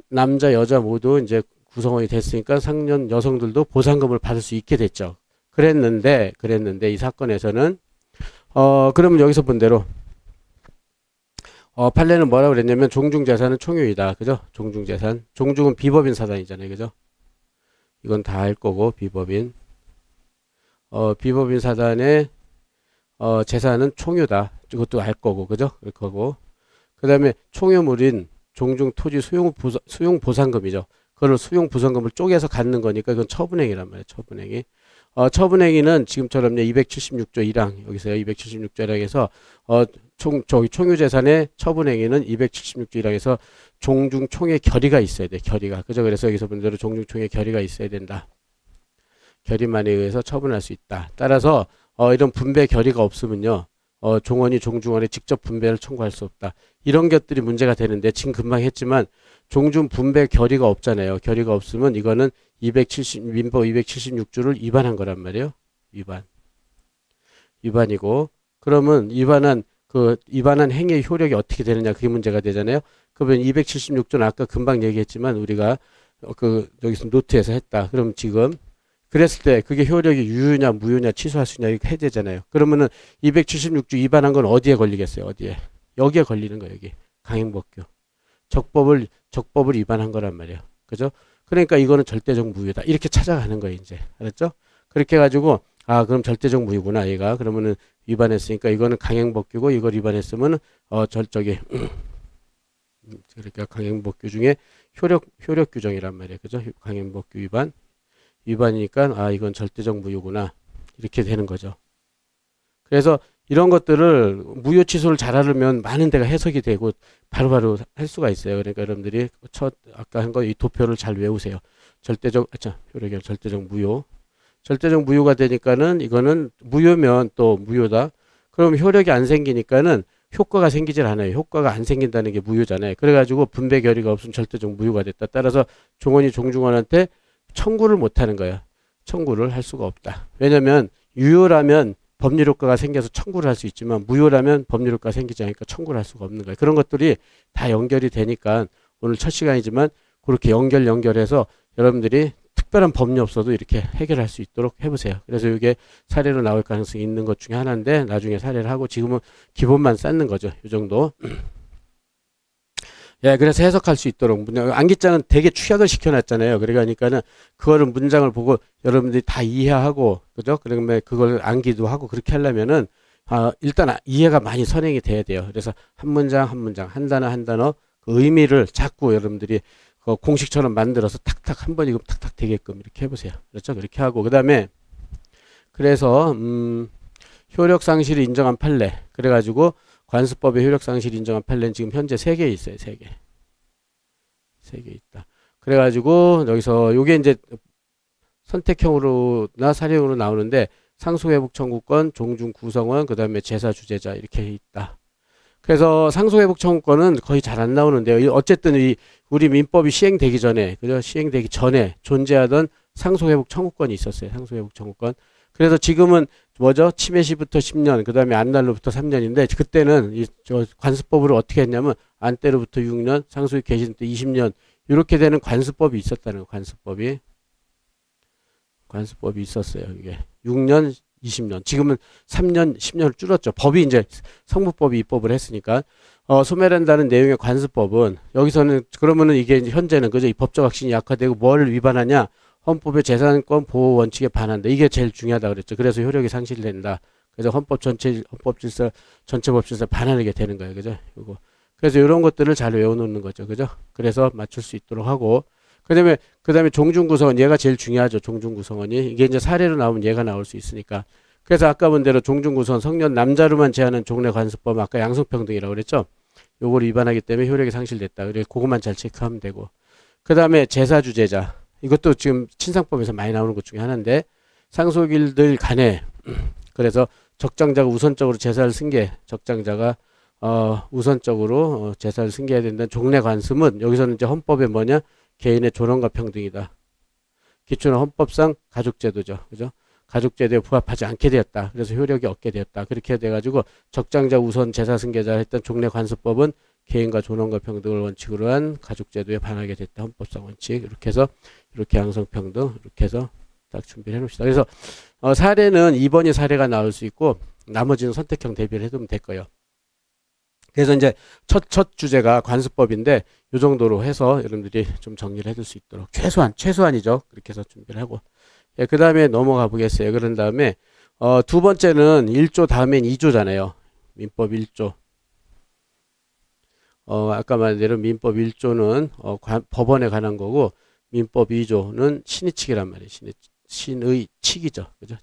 남자 여자 모두 이제 구성원이 됐으니까 성년 여성들도 보상금을 받을 수 있게 됐죠. 그랬는데 이 사건에서는 그러면 여기서 본 대로 판례는 뭐라고 그랬냐면 종중재산은 총유이다. 그죠? 종중재산. 종중은 비법인 사단이잖아요. 그죠? 이건 다 알 거고 비법인. 비법인 사단의 재산은 총유다. 이것도 알 거고. 그죠? 그럴 거고. 그 다음에 총유물인 종중토지 수용보상금이죠. 그걸 수용보상금을 쪼개서 갖는 거니까 이건 처분행위란 말이에요. 처분행위. 처분행위는 지금처럼 276조 1항 여기서요. 276조 1항에서 총유재산의 처분행위는 276조 1항에서 종중총의 결의가 있어야 돼. 결의가. 그죠? 그래서 여기서 분들은 종중총의 결의가 있어야 된다. 결의만에 의해서 처분할 수 있다. 따라서 이런 분배 결의가 없으면요. 종원이 종중원에 직접 분배를 청구할 수 없다. 이런 것들이 문제가 되는데 지금 금방 했지만 종중 분배 결의가 없잖아요. 결의가 없으면 이거는 민법 276조를 위반한 거란 말이에요. 위반이고 그러면 위반한 행위의 효력이 어떻게 되느냐 그게 문제가 되잖아요. 그러면 276조는 아까 금방 얘기했지만 우리가 여기서 노트에서 했다. 그럼 지금 그랬을 때 그게 효력이 유효냐 무효냐 취소할 수 있냐 이렇게 해야 되잖아요. 그러면은 276조 위반한 건 어디에 걸리겠어요? 어디에? 여기에 걸리는 거예요. 여기 강행법규. 적법을 위반한 거란 말이에요. 그죠? 그러니까 이거는 절대적 무효다. 이렇게 찾아가는 거예요. 이제 알았죠? 그렇게 해가지고 그럼 절대적 무효구나 얘가. 그러면은 위반했으니까 이거는 강행법규고 이걸 위반했으면 그러니까 강행법규 중에 효력 규정이란 말이에요. 그죠? 강행법규 위반이니까 이건 절대적 무효구나 이렇게 되는 거죠. 그래서 이런 것들을 무효 취소를 잘 알으면 많은 데가 해석이 되고 바로바로 할 수가 있어요. 그러니까 여러분들이 아까 한 거 이 도표를 잘 외우세요. 효력이 절대적 무효. 절대적 무효가 되니까는 이거는 무효면 또 무효다. 그럼 효력이 안 생기니까는 효과가 생기질 않아요. 효과가 안 생긴다는 게 무효잖아요. 그래가지고 분배 결의가 없으면 절대적 무효가 됐다. 따라서 종원이 종중원한테 청구를 못 하는 거야. 청구를 할 수가 없다. 왜냐면 유효라면 법률 효과가 생겨서 청구를 할 수 있지만 무효라면 법률 효과가 생기지 않으니까 청구를 할 수가 없는 거예요. 그런 것들이 다 연결이 되니까 오늘 첫 시간이지만 그렇게 연결해서 여러분들이 특별한 법리 없어도 이렇게 해결할 수 있도록 해보세요. 그래서 이게 사례로 나올 가능성이 있는 것 중에 하나인데 나중에 사례를 하고 지금은 기본만 쌓는 거죠. 이 정도. 예, 그래서 해석할 수 있도록 암기장은 되게 축약을 시켜놨잖아요. 그러니까는 그거를 문장을 보고 여러분들이 다 이해하고 그죠? 그러면 그걸 암기도 하고 그렇게 하려면은 일단 이해가 많이 선행이 돼야 돼요. 그래서 한 문장 한 문장 한 단어 그 의미를 자꾸 여러분들이 그 공식처럼 만들어서 탁탁 한 번이고 탁탁 되게끔 이렇게 해보세요. 그렇죠? 그렇게 하고 그 다음에 그래서 효력 상실을 인정한 판례 그래가지고 관습법의 효력 상실 인정한 판례는 지금 현재 3개 있어요. 3개 있다. 그래가지고 여기서 요게 이제 선택형으로나 사례형으로 나오는데 상소회복 청구권, 종중 구성원, 그 다음에 제사 주재자 이렇게 있다. 그래서 상소회복 청구권은 거의 잘 안 나오는데요. 어쨌든 우리 민법이 시행되기 전에, 그죠? 시행되기 전에 존재하던 상소회복 청구권이 있었어요. 상소회복 청구권. 그래서 지금은 뭐죠? 침해 시부터 10년, 그 다음에 안날로부터 3년인데 그때는 관습법으로 어떻게 했냐면 안때로부터 6년, 상소유 개시 때 20년 이렇게 되는 관습법이 있었다는 거. 관습법이 있었어요. 이게 6년, 20년. 지금은 3년, 10년을 줄었죠. 법이 이제 성무법이 입법을 했으니까 소멸한다는 내용의 관습법은 여기서는 그러면은 이게 이제 현재는 그죠? 이 법적 확신이 약화되고 뭐를 위반하냐? 헌법의 재산권 보호 원칙에 반한다. 이게 제일 중요하다 그랬죠. 그래서 효력이 상실된다. 그래서 헌법 질서, 전체 법 질서 반하게 되는 거예요. 그죠? 이거. 그래서 이런 것들을 잘 외워놓는 거죠. 그죠? 그래서 맞출 수 있도록 하고. 그 다음에 종중구성원, 얘가 제일 중요하죠. 종중구성원이. 이게 이제 사례로 나오면 얘가 나올 수 있으니까. 그래서 아까 본 대로 종중구성원, 성년 남자로만 제한한 종래관습법, 아까 양성평등이라고 그랬죠. 요걸 위반하기 때문에 효력이 상실됐다. 그래서 그것만 잘 체크하면 되고. 그 다음에 제사주재자. 이것도 지금 친상법에서 많이 나오는 것 중에 하나인데 상속일들 간에 그래서 적장자가 우선적으로 제사를 승계 적장자가 우선적으로 제사를 승계해야 된다는 종래관습은 여기서는 이제 헌법에 뭐냐 개인의 존엄과 평등이다. 기초는 헌법상 가족제도죠. 그죠? 가족제도에 부합하지 않게 되었다. 그래서 효력이 없게 되었다. 그렇게 돼가지고 적장자 우선 제사 승계자 했던 종래관습법은 개인과 존엄과 평등을 원칙으로 한 가족제도에 반하게 됐다. 헌법상 원칙. 이렇게 해서 이렇게 양성평등 이렇게 해서 딱 준비를 해놓읍시다. 그래서 사례는 2번이 사례가 나올 수 있고 나머지는 선택형 대비를 해두면 될 거예요. 그래서 이제 첫 주제가 관습법인데 이 정도로 해서 여러분들이 좀 정리를 해둘 수 있도록 최소한이죠. 그렇게 해서 준비를 하고 예, 그 다음에 넘어가 보겠어요. 그런 다음에 두 번째는 1조 다음엔 2조잖아요. 민법 1조. 아까 말한 대로 민법 1조는 법원에 관한 거고 민법 2조는 신의칙이란 말이에요. 신의칙이죠. 그죠?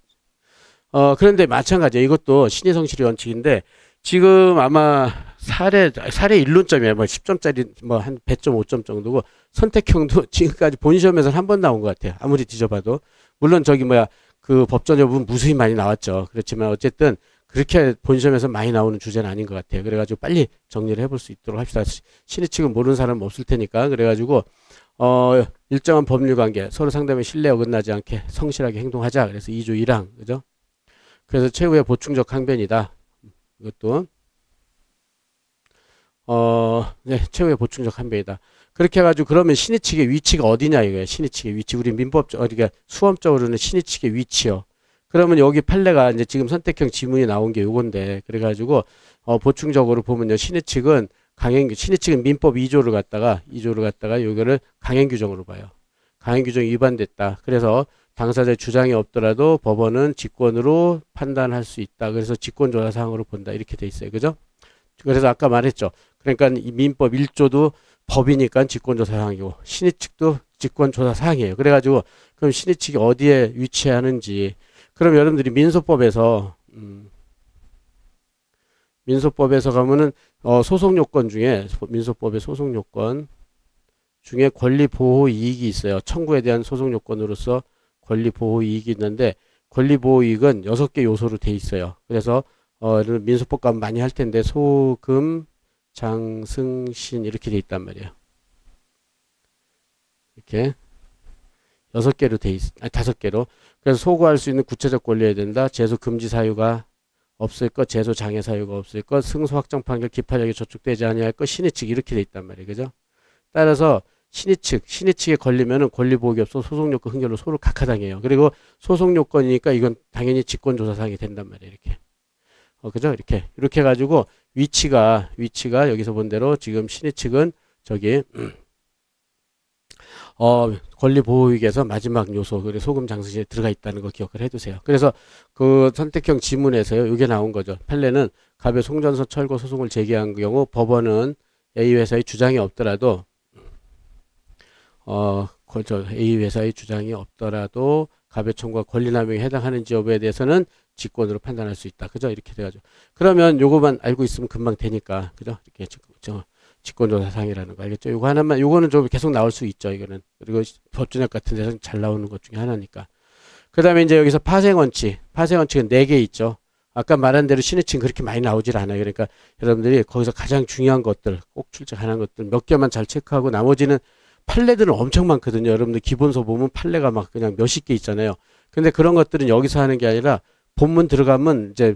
그런데 마찬가지예요. 이것도 신의성실의 원칙인데 지금 아마 사례 일론점이에요. 뭐 10점짜리 뭐 한 100.5점 정도고 선택형도 지금까지 본 시험에서는 한 번 나온 것 같아요. 아무리 뒤져봐도. 물론 저기 뭐야 그 법전 여부는 무수히 많이 나왔죠. 그렇지만 어쨌든 그렇게 본 시험에서 많이 나오는 주제는 아닌 것 같아요. 그래가지고 빨리 정리를 해볼 수 있도록 합시다. 신의칙은 모르는 사람은 없을 테니까. 그래가지고 일정한 법률 관계 서로 상대방의 신뢰에 어긋나지 않게 성실하게 행동하자. 그래서 2조 1항 그죠? 그래서 최후의 보충적 항변이다. 이것도 네, 최후의 보충적 항변이다. 그렇게 해가지고 그러면 신의칙의 위치가 어디냐 이거예요. 신의칙의 위치. 우리 민법적 그러니까 수험적으로는 신의칙의 위치요. 그러면 여기 판례가 이제 지금 선택형 지문이 나온 게 요건데 그래가지고 보충적으로 보면요. 신의칙은 신의칙은 민법 2조를 갖다가 요거를 강행 규정으로 봐요. 강행 규정이 위반됐다. 그래서 당사자의 주장이 없더라도 법원은 직권으로 판단할 수 있다. 그래서 직권조사 사항으로 본다. 이렇게 돼 있어요. 그죠? 그래서 아까 말했죠. 그러니까 이 민법 1조도 법이니까 직권조사 사항이고 신의칙도 직권조사 사항이에요. 그래가지고 그럼 신의칙이 어디에 위치하는지 그럼 여러분들이 민소법에서 가면은 소송 요건 중에 민소법의 소송 요건 중에 권리 보호 이익이 있어요. 청구에 대한 소송 요건으로서 권리 보호 이익이 있는데 권리 보호 이익은 6개 요소로 돼 있어요. 그래서 민소법 가면 많이 할 텐데 소금, 장승신 이렇게 돼 있단 말이에요. 이렇게 6개로 돼 있, 아니 5개로. 그래서 소구할 수 있는 구체적 권리여야 된다. 제소 금지 사유가 없을 것, 제소 장애 사유가 없을 것, 승소 확정 판결 기파력이 저촉되지 아니할 것, 신의칙 이렇게 돼 있단 말이에요. 그죠? 따라서 신의칙에 걸리면은 권리 보호기 없어 소송 요건 흥결로 소를 각하당해요. 그리고 소송 요건이니까 이건 당연히 직권조사 사항이 된단 말이에요. 이렇게. 그죠? 이렇게 해가지고 위치가 여기서 본 대로 지금 신의칙은 저기 권리보호익에서 마지막 요소, 그래 소금 장수시에 들어가 있다는 거 기억을 해두세요. 그래서 그 선택형 지문에서요, 이게 나온 거죠. 판례는 갑의 송전서 철거 소송을 제기한 경우 법원은 A 회사의 주장이 없더라도 A 회사의 주장이 없더라도 갑의 청구가 권리남용에 해당하는지 여부에 대해서는 직권으로 판단할 수 있다. 그죠? 이렇게 돼가지고 그러면 요거만 알고 있으면 금방 되니까 그죠? 이렇게 직권조사상이라는 거 알겠죠? 요거 하나만 요거는 좀 계속 나올 수 있죠. 이거는 그리고 법준학 같은 데서 잘 나오는 것 중에 하나니까. 그 다음에 이제 여기서 파생원칙은 4개 있죠. 아까 말한 대로 신의칙은 그렇게 많이 나오질 않아요. 그러니까 여러분들이 거기서 가장 중요한 것들 꼭 출제하는 것들 몇 개만 잘 체크하고 나머지는 판례들은 엄청 많거든요. 여러분들 기본서 보면 판례가 막 그냥 몇십 개 있잖아요. 근데 그런 것들은 여기서 하는 게 아니라 본문 들어가면 이제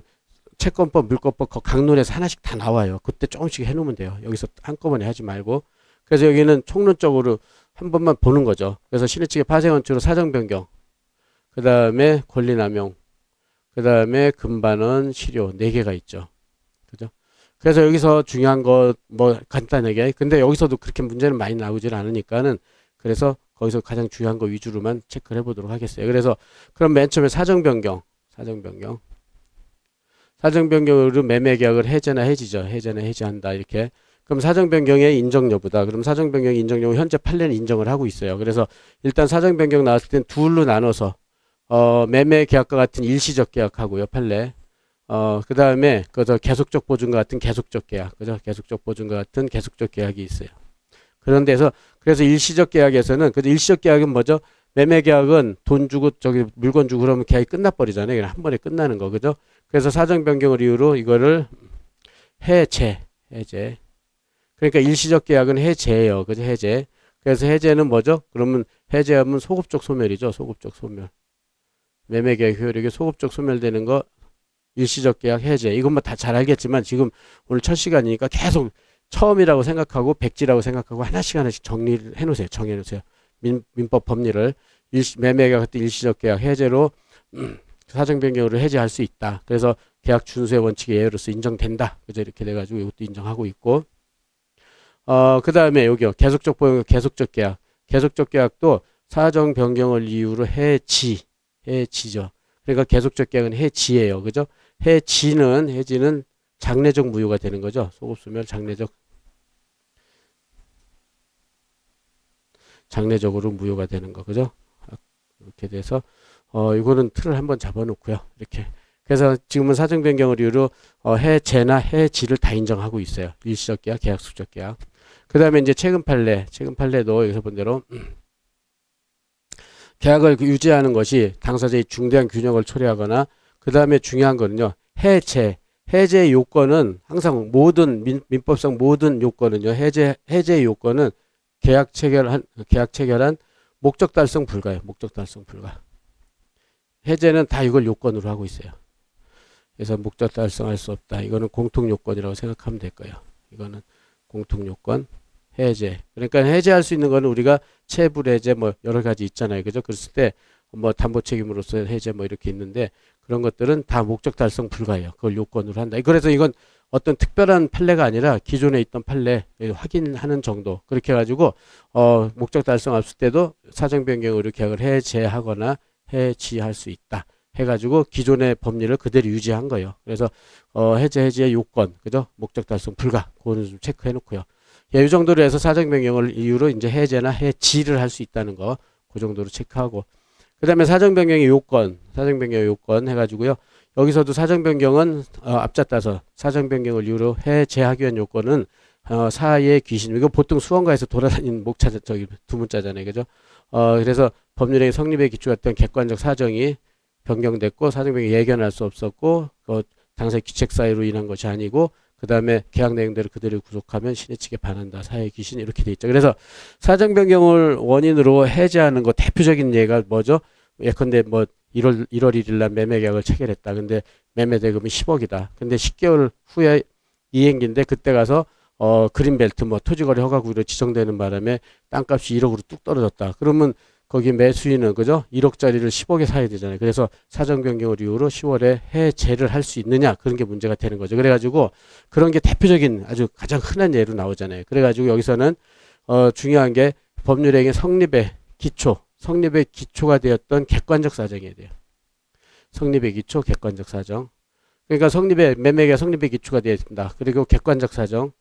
채권법, 물권법 강론에서 하나씩 다 나와요. 그때 조금씩 해놓으면 돼요. 여기서 한꺼번에 하지 말고. 그래서 여기는 총론적으로 한 번만 보는 거죠. 그래서 신의칙의 파생원칙으로 사정변경, 그 다음에 권리남용, 그 다음에 금반원, 실효 4개가 있죠. 그죠? 그래서 여기서 중요한 거 뭐 간단하게 근데 여기서도 그렇게 문제는 많이 나오질 않으니까는 그래서 거기서 가장 중요한 거 위주로만 체크를 해보도록 하겠어요. 그래서 그럼 맨 처음에 사정변경으로 매매계약을 해제나 해지한다 이렇게. 그럼 사정변경의 인정 여부다. 그럼 사정변경 인정 여부 현재 판례는 인정을 하고 있어요. 그래서 일단 사정변경 나왔을 땐 둘로 나눠서 매매계약과 같은 일시적 계약하고요 판례. 그 다음에 그저 계속적 보증과 같은 계속적 계약, 그죠? 계속적 보증과 같은 계속적 계약이 있어요. 그런 데서 그래서 일시적 계약에서는 그 일시적 계약은 뭐죠? 매매 계약은 돈 주고 저기 물건 주고 그러면 계약이 끝나버리잖아요. 그냥 한 번에 끝나는 거, 그죠? 그래서 사정 변경을 이유로 이거를 해제. 그러니까 일시적 계약은 해제예요, 그죠? 해제. 그래서 해제는 뭐죠? 그러면 해제하면 소급적 소멸이죠, 소급적 소멸. 매매 계약 효력이 소급적 소멸되는 거. 일시적 계약 해제. 이건 뭐 다 잘 알겠지만 지금 오늘 첫 시간이니까 계속 처음이라고 생각하고 백지라고 생각하고 하나씩 정리를 해놓으세요. 정해놓으세요. 민법 법리를 매매 계약 같은 일시적 계약 해제로 사정 변경으로 해제할 수 있다. 그래서 계약 준수의 원칙의 예외로서 인정된다. 그죠? 이렇게 돼가지고 이것도 인정하고 있고. 그 다음에 여기요. 계속적 보험, 계속적 계약. 계속적 계약도 사정 변경을 이유로 해지죠. 그러니까 계속적 계약은 해지예요. 그죠? 해지는 장래적 무효가 되는 거죠. 소급소멸 장래적. 장래적으로 무효가 되는 거, 그죠? 이렇게 돼서, 이거는 틀을 한번 잡아놓고요. 이렇게. 그래서 지금은 사정 변경을 이유로, 해제나 해지를 다 인정하고 있어요. 일시적 계약, 계약 수적 계약. 그 다음에 이제 최근 판례도 여기서 본 대로, 계약을 유지하는 것이 당사자의 중대한 균형을 초래하거나, 그 다음에 중요한 거는요, 해제 요건은 항상 민법상 모든 요건은요, 해제 요건은 계약 체결한 목적 달성 불가예요. 목적 달성 불가. 해제는 다 이걸 요건으로 하고 있어요. 그래서 목적 달성할 수 없다. 이거는 공통 요건이라고 생각하면 될 거예요. 이거는 공통 요건, 해제. 그러니까 해제할 수 있는 거는 우리가 체불 해제 뭐 여러 가지 있잖아요. 그죠? 그랬을 때 뭐 담보 책임으로서 해제 뭐 이렇게 있는데 그런 것들은 다 목적 달성 불가예요. 그걸 요건으로 한다. 그래서 이건 어떤 특별한 판례가 아니라 기존에 있던 판례 확인하는 정도. 그렇게 해가지고 목적 달성 없을 때도 사정 변경으로 계약을 해제하거나 해지할 수 있다. 해가지고 기존의 법리를 그대로 유지한 거예요. 그래서 해제의 요건, 그죠? 목적 달성 불가. 그거는 좀 체크해 놓고요. 예, 이 정도로 해서 사정 변경을 이유로 이제 해제나 해지를 할 수 있다는 거, 그 정도로 체크하고. 그 다음에 사정 변경의 요건 해가지고요. 여기서도 사정 변경은 앞잡다서 사정 변경을 이유로 해제하기 위한 요건은 사의 귀신. 이거 보통 수원가에서 돌아다니는 목차자 저기 두문자잖아요, 그죠? 그래서 법률행위 성립에 기초했던 객관적 사정이 변경됐고 사정 변경 예견할 수 없었고 당사의 귀책 사유로 인한 것이 아니고 그 다음에 계약 내용대로 그대로 구속하면 신의 측에 반한다. 사의 귀신 이렇게 돼 있죠. 그래서 사정 변경을 원인으로 해제하는 거 대표적인 예가 뭐죠? 예컨대 뭐 1월 1일 날 매매 계약을 체결했다. 근데 매매 대금이 10억이다. 근데 10개월 후에 이행기인데 그때 가서 그린벨트 뭐 토지거래 허가구로 지정되는 바람에 땅값이 1억으로 뚝 떨어졌다. 그러면 거기 매수인은 그죠? 1억짜리를 10억에 사야 되잖아요. 그래서 사정 변경을 이유로 10월에 해제를 할 수 있느냐 그런 게 문제가 되는 거죠. 그래가지고 그런 게 대표적인 아주 가장 흔한 예로 나오잖아요. 그래가지고 여기서는 중요한 게 법률행위 성립의 기초가 되었던 객관적 사정이어야 돼요. 성립의 기초, 객관적 사정. 그러니까 매매가 성립의 기초가 되어야 된다. 그리고 객관적 사정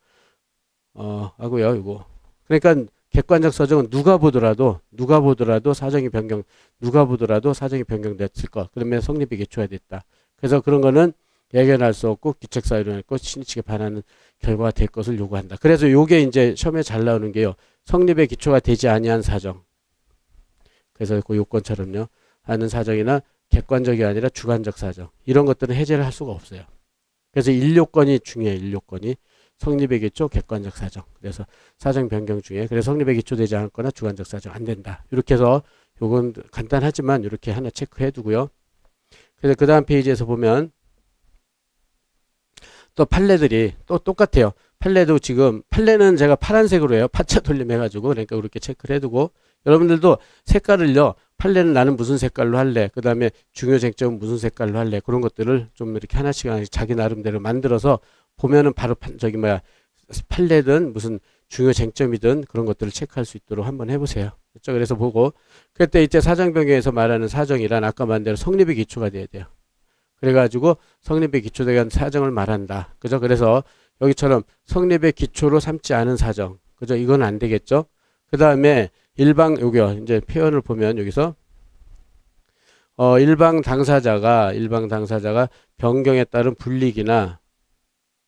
하고요. 이거. 그러니까 객관적 사정은 누가 보더라도 사정이 변경됐을 것. 그러면 성립의 기초가 됐다. 그래서 그런 거는 예견할 수 없고 귀책 사유로 했고 신의 측에 반하는 결과가 될 것을 요구한다. 그래서 요게 이제 시험에 잘 나오는 게요. 성립의 기초가 되지 아니한 사정. 그래서 그 요건처럼요. 하는 사정이나 객관적이 아니라 주관적 사정. 이런 것들은 해제를 할 수가 없어요. 그래서 1요건이 중요해요. 1요건이. 성립의 기초, 객관적 사정. 그래서 사정 변경 중에 그래서 성립의 기초되지 않거나 주관적 사정 안 된다. 이렇게 해서 요건 간단하지만 이렇게 하나 체크해 두고요. 그래서 그 다음 페이지에서 보면 또 판례들이 또 똑같아요. 판례도 지금 판례는 제가 파란색으로 해요. 파차 돌림 해가지고 그러니까 그렇게 체크를 해두고 여러분들도 색깔을요. 판례는 나는 무슨 색깔로 할래. 그 다음에 중요 쟁점은 무슨 색깔로 할래. 그런 것들을 좀 이렇게 하나씩 자기 나름대로 만들어서 보면은 바로 판례든 무슨 중요 쟁점이든 그런 것들을 체크할 수 있도록 한번 해보세요. 그렇죠? 그래서 보고 그때 이제 사정 변경에서 말하는 사정이란 아까 말한 대로 성립의 기초가 돼야 돼요. 그래가지고 성립의 기초에 대한 사정을 말한다. 그죠? 그래서 여기처럼 성립의 기초로 삼지 않은 사정. 그죠? 이건 안 되겠죠? 그 다음에 여기요. 이제 표현을 보면 여기서 일방 당사자가 변경에 따른 불이익이나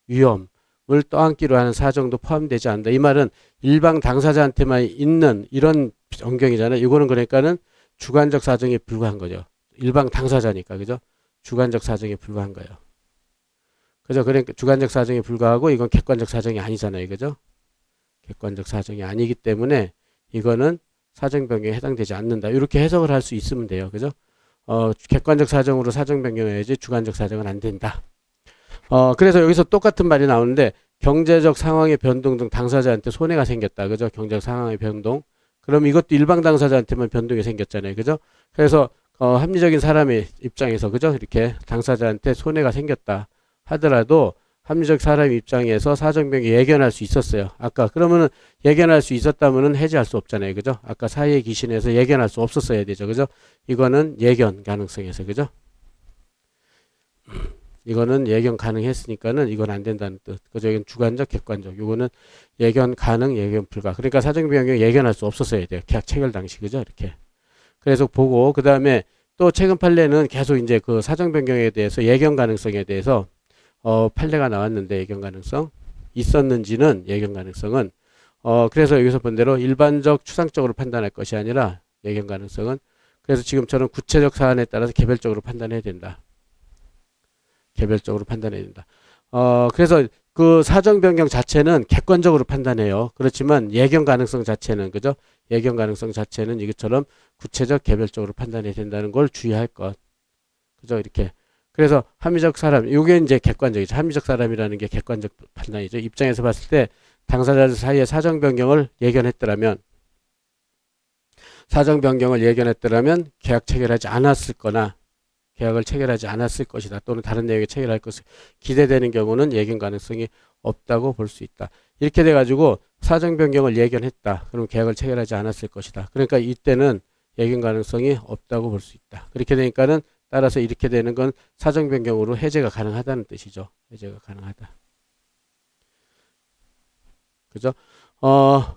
위험을 떠안기로 하는 사정도 포함되지 않는다. 이 말은 일방 당사자한테만 있는 이런 변경이잖아요. 이거는 그러니까는 주관적 사정에 불과한 거죠. 일방 당사자니까, 그죠? 주관적 사정에 불과한 거예요. 그죠? 그러니까 주관적 사정에 불과하고 이건 객관적 사정이 아니잖아요. 그죠? 객관적 사정이 아니기 때문에 이거는 사정 변경에 해당되지 않는다. 이렇게 해석을 할 수 있으면 돼요. 그죠? 객관적 사정으로 사정 변경해야지 주관적 사정은 안 된다. 그래서 여기서 똑같은 말이 나오는데 경제적 상황의 변동 등 당사자한테 손해가 생겼다. 그죠? 경제적 상황의 변동. 그럼 이것도 일방 당사자한테만 변동이 생겼잖아요. 그죠? 그래서 합리적인 사람의 입장에서 그죠? 이렇게 당사자한테 손해가 생겼다 하더라도 합리적 사람 입장에서 사정 변경 예견할 수 있었어요. 아까 그러면은 예견할 수 있었다면은 해제할 수 없잖아요. 그죠? 아까 사의 기신에서 예견할 수 없었어야 되죠. 그죠? 이거는 예견 가능성에서 그죠? 이거는 예견 가능했으니까는 이건 안 된다는 뜻. 그죠? 이건 주관적, 객관적. 요거는 예견 가능, 예견 불가. 그러니까 사정 변경 예견할 수 없었어야 돼요. 계약 체결 당시. 그죠? 이렇게. 그래서 보고, 그 다음에 또 최근 판례는 계속 이제 그 사정 변경에 대해서 예견 가능성에 대해서 판례가 나왔는데 예견 가능성 있었는지는 예견 가능성은 그래서 여기서 본 대로 일반적 추상적으로 판단할 것이 아니라 예견 가능성은 그래서 지금처럼 구체적 사안에 따라서 개별적으로 판단해야 된다. 개별적으로 판단해야 된다. 그래서 그 사정 변경 자체는 객관적으로 판단해요. 그렇지만 예견 가능성 자체는 그죠? 예견 가능성 자체는 이것처럼 구체적 개별적으로 판단해야 된다는 걸 주의할 것. 그죠? 이렇게. 그래서 합리적 사람, 이게 이제 객관적이죠. 합리적 사람이라는 게 객관적 판단이죠. 입장에서 봤을 때 당사자들 사이에 사정 변경을 예견했더라면 계약 체결하지 않았을 거나 계약을 체결하지 않았을 것이다. 또는 다른 내용에 체결할 것을 기대되는 경우는 예견 가능성이 없다고 볼 수 있다. 이렇게 돼가지고 사정 변경을 예견했다. 그럼 계약을 체결하지 않았을 것이다. 그러니까 이때는 예견 가능성이 없다고 볼 수 있다. 그렇게 되니까는 따라서 이렇게 되는 건 사정 변경으로 해제가 가능하다는 뜻이죠. 해제가 가능하다. 그죠?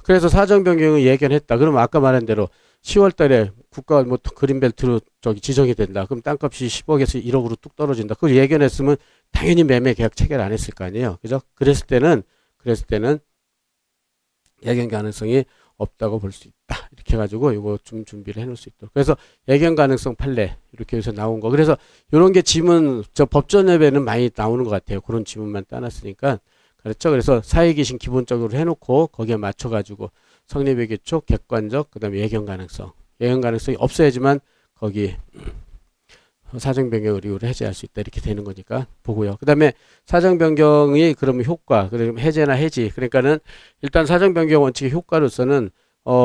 그래서 사정 변경을 예견했다. 그러면 아까 말한 대로 10월 달에 국가가 뭐 그린벨트로 지정이 된다. 그럼 땅값이 10억에서 1억으로 뚝 떨어진다. 그걸 예견했으면 당연히 매매 계약 체결 안 했을 거 아니에요. 그죠? 그랬을 때는 예견 가능성이 없다고 볼 수 있다. 이렇게 해가지고 이거 좀 준비를 해놓을 수 있도록. 그래서 예견 가능성 판례 이렇게 해서 나온 거. 그래서 이런 게 지문 법전협에는 많이 나오는 것 같아요. 그런 지문만 따놨으니까. 그렇죠. 그래서 사회기신 기본적으로 해놓고 거기에 맞춰가지고 성립의 기초, 객관적, 그 다음에 예견 가능성. 예견 가능성이 없어야지만 거기 사정 변경을 이유로 해제할 수 있다. 이렇게 되는 거니까 보고요. 그 다음에 사정 변경이 그러면 효과, 그러면 해제나 해지. 그러니까는 일단 사정 변경 원칙의 효과로서는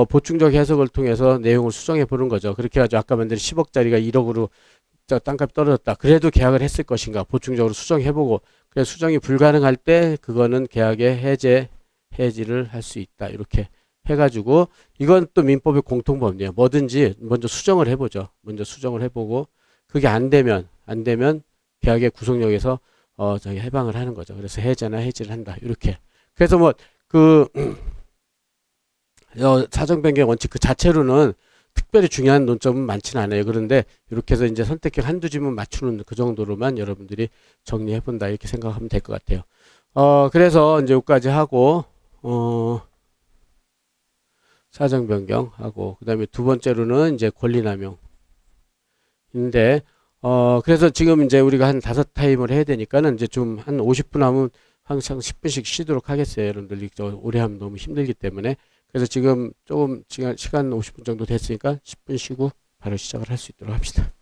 보충적 해석을 통해서 내용을 수정해 보는 거죠. 그렇게 해가지고 아까 만든 10억짜리가 1억으로 땅값이 떨어졌다. 그래도 계약을 했을 것인가 보충적으로 수정해보고 그래서 수정이 불가능할 때 그거는 계약의 해지를 할 수 있다. 이렇게 해가지고 이건 또 민법의 공통법이에요. 뭐든지 먼저 수정을 해보죠. 먼저 수정을 해보고 그게 안 되면 계약의 구속력에서 저기 해방을 하는 거죠. 그래서 해제나 해지를 한다. 이렇게. 그래서 뭐 그 사정 변경 원칙 그 자체로는 특별히 중요한 논점은 많지는 않아요. 그런데 이렇게 해서 이제 선택형 한두 지문 맞추는 그 정도로만 여러분들이 정리해 본다. 이렇게 생각하면 될 것 같아요. 그래서 이제 여기까지 하고 사정 변경하고 그다음에 두 번째로는 이제 권리 남용. 인데 그래서 지금 이제 우리가 한 5타임을 해야 되니까는 이제 좀 한 50분 하면 항상 10분씩 쉬도록 하겠어요. 여러분들 오래 하면 너무 힘들기 때문에. 그래서 지금 조금 시간 50분 정도 됐으니까 10분 쉬고 바로 시작을 할 수 있도록 합시다.